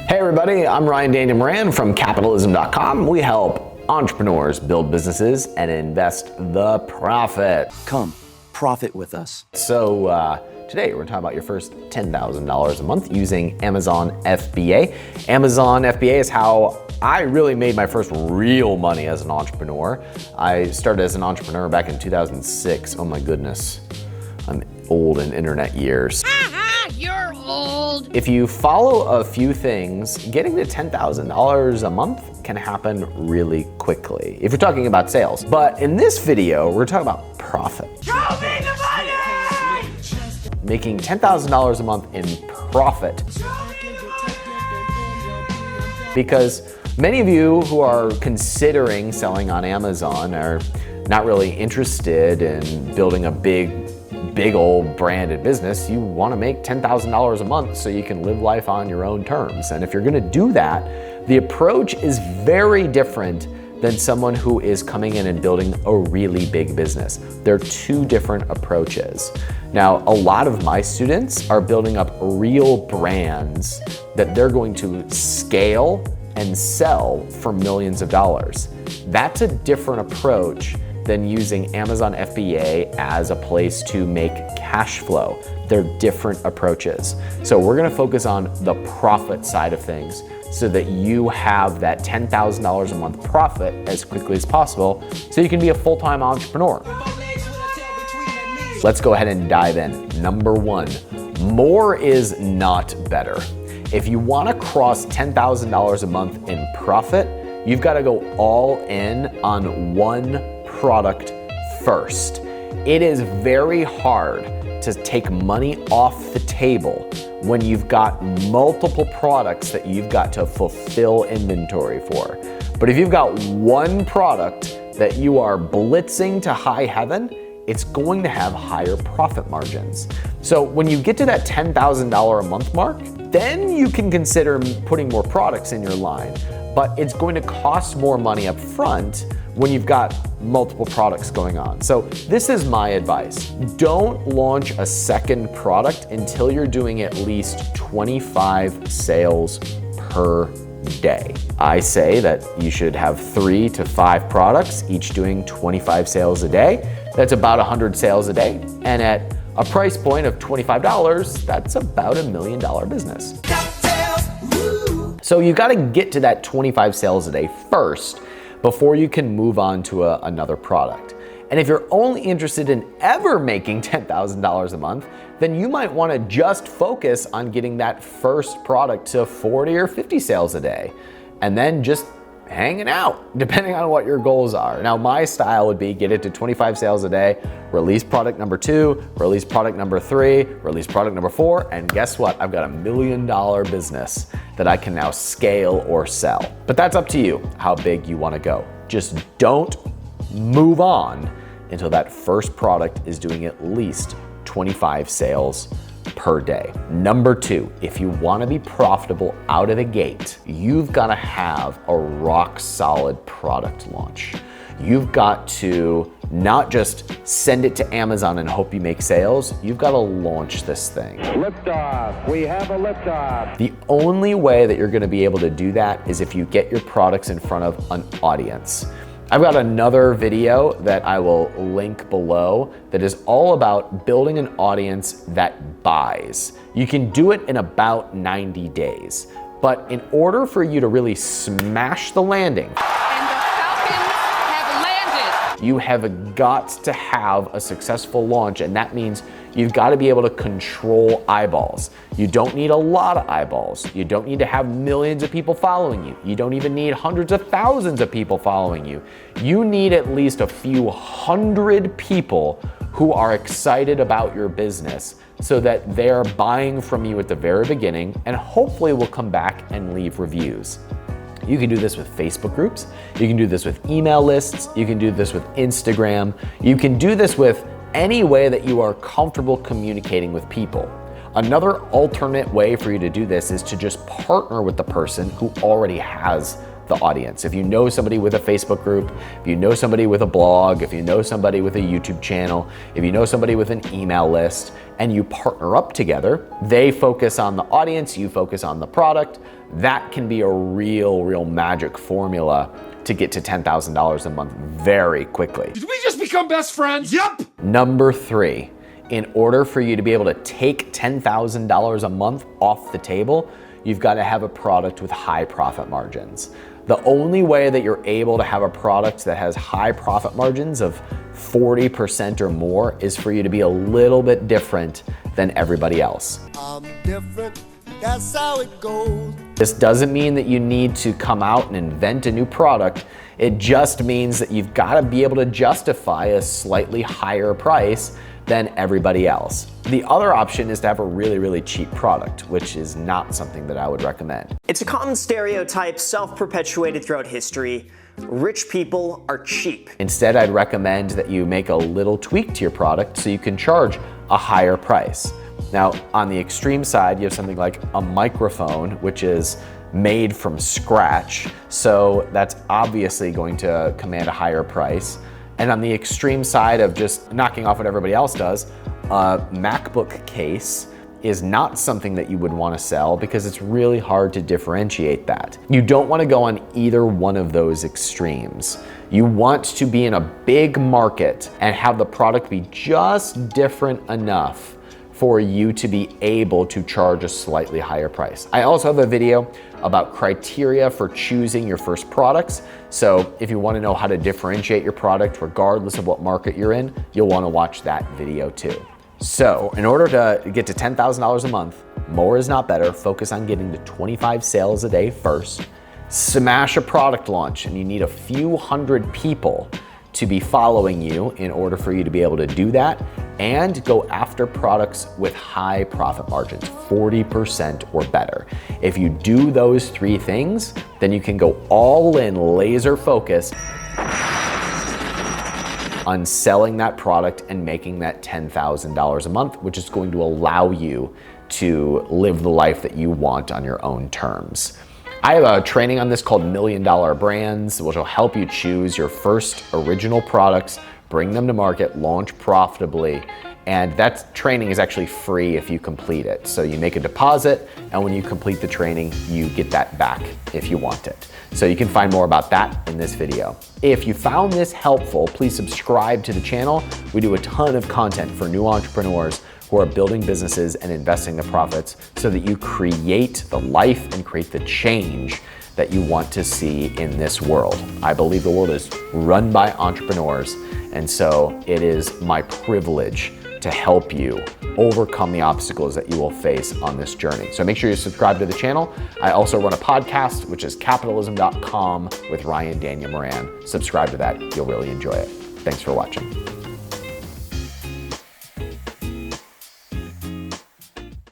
Hey everybody, I'm Ryan Daniel Moran from capitalism.com. We help entrepreneurs build businesses and invest the profit. Come, profit with us. So today we're gonna talk about your first $10,000 a month using Amazon FBA. Amazon FBA is how I really made my first real money as an entrepreneur. I started as an entrepreneur back in 2006. Oh my goodness, I'm old in internet years. You're old. If you follow a few things, getting to $10,000 a month can happen really quickly if you're talking about sales. But in this video, we're talking about profit. Show me the money! Making $10,000 a month in profit. Because many of you who are considering selling on Amazon are not really interested in building a big old branded business. You want to make $10,000 a month so you can live life on your own terms. And if you're going to do that, the approach is very different than someone who is coming in and building a really big business. They're two different approaches. Now, a lot of my students are building up real brands that they're going to scale and sell for millions of dollars. That's a different approach than using Amazon FBA as a place to make cash flow. They're different approaches. So we're gonna focus on the profit side of things so that you have that $10,000 a month profit as quickly as possible so you can be a full-time entrepreneur. Let's go ahead and dive in. Number one, more is not better. If you wanna cross $10,000 a month in profit, you've gotta go all in on one product first. It is very hard to take money off the table when you've got multiple products that you've got to fulfill inventory for. But if you've got one product that you are blitzing to high heaven, it's going to have higher profit margins. So when you get to that $10,000 a month mark, then you can consider putting more products in your line. But it's going to cost more money up front when you've got multiple products going on. So this is my advice. Don't launch a second product until you're doing at least 25 sales per day. I say that you should have 3 to 5 products, each doing 25 sales a day. That's about 100 sales a day. And at a price point of $25, that's about $1 million business. So you gotta get to that 25 sales a day first before you can move on to another product. And if you're only interested in ever making $10,000 a month, then you might wanna just focus on getting that first product to 40 or 50 sales a day, and then just hanging out, depending on what your goals are. Now, my style would be get it to 25 sales a day, release product number 2, release product number 3, release product number 4, and guess what? I've got $1 million business that I can now scale or sell. But that's up to you, how big you wanna go. Just don't move on until that first product is doing at least 25 sales per day. Number 2, if you want to be profitable out of the gate, you've got to have a rock solid product launch. You've got to not just send it to Amazon and hope you make sales. You've got to launch this thing. Liftoff. We have a liftoff. The only way that you're going to be able to do that is if you get your products in front of an audience. I've got another video that I will link below that is all about building an audience that buys. You can do it in about 90 days. But in order for you to really smash the landing, you have got to have a successful launch, and that means you've got to be able to control eyeballs. You don't need a lot of eyeballs. You don't need to have millions of people following you. You don't even need hundreds of thousands of people following you. You need at least a few hundred people who are excited about your business so that they're buying from you at the very beginning and hopefully will come back and leave reviews. You can do this with Facebook groups. You can do this with email lists. You can do this with Instagram. You can do this with any way that you are comfortable communicating with people. Another alternate way for you to do this is to just partner with the person who already has the audience. If you know somebody with a Facebook group, if you know somebody with a blog, if you know somebody with a YouTube channel, if you know somebody with an email list, and you partner up together, they focus on the audience, you focus on the product, that can be a real magic formula to get to $10,000 a month very quickly. Did we just become best friends? Yep. Number 3, in order for you to be able to take $10,000 a month off the table, you've got to have a product with high profit margins. The only way that you're able to have a product that has high profit margins of 40% or more is for you to be a little bit different than everybody else. I'm different, that's how it goes. This doesn't mean that you need to come out and invent a new product. It just means that you've got to be able to justify a slightly higher price than everybody else. The other option is to have a really cheap product, which is not something that I would recommend. It's a common stereotype, self-perpetuated throughout history. Rich people are cheap. Instead, I'd recommend that you make a little tweak to your product so you can charge a higher price. Now, on the extreme side, you have something like a microphone, which is made from scratch, so that's obviously going to command a higher price. And on the extreme side of just knocking off what everybody else does, a MacBook case is not something that you would want to sell because it's really hard to differentiate that. You don't want to go on either one of those extremes. You want to be in a big market and have the product be just different enough for you to be able to charge a slightly higher price. I also have a video about criteria for choosing your first products. So if you want to know how to differentiate your product regardless of what market you're in, you'll want to watch that video too. So in order to get to $10,000 a month, more is not better. Focus on getting to 25 sales a day first. Smash a product launch, and you need a few hundred people to be following you in order for you to be able to do that, and go after products with high profit margins, 40% or better. If you do those 3 things, then you can go all in, laser focused on selling that product and making that $10,000 a month, which is going to allow you to live the life that you want on your own terms. I have a training on this called $1 Million Brands, which will help you choose your first original products, bring them to market, launch profitably, and that training is actually free if you complete it. So you make a deposit, and when you complete the training, you get that back if you want it. So you can find more about that in this video. If you found this helpful, please subscribe to the channel. We do a ton of content for new entrepreneurs who are building businesses and investing the profits so that you create the life and create the change that you want to see in this world. I believe the world is run by entrepreneurs, and so it is my privilege to help you overcome the obstacles that you will face on this journey. So make sure you subscribe to the channel. I also run a podcast, which is capitalism.com with Ryan Daniel Moran. Subscribe to that, you'll really enjoy it. Thanks for watching.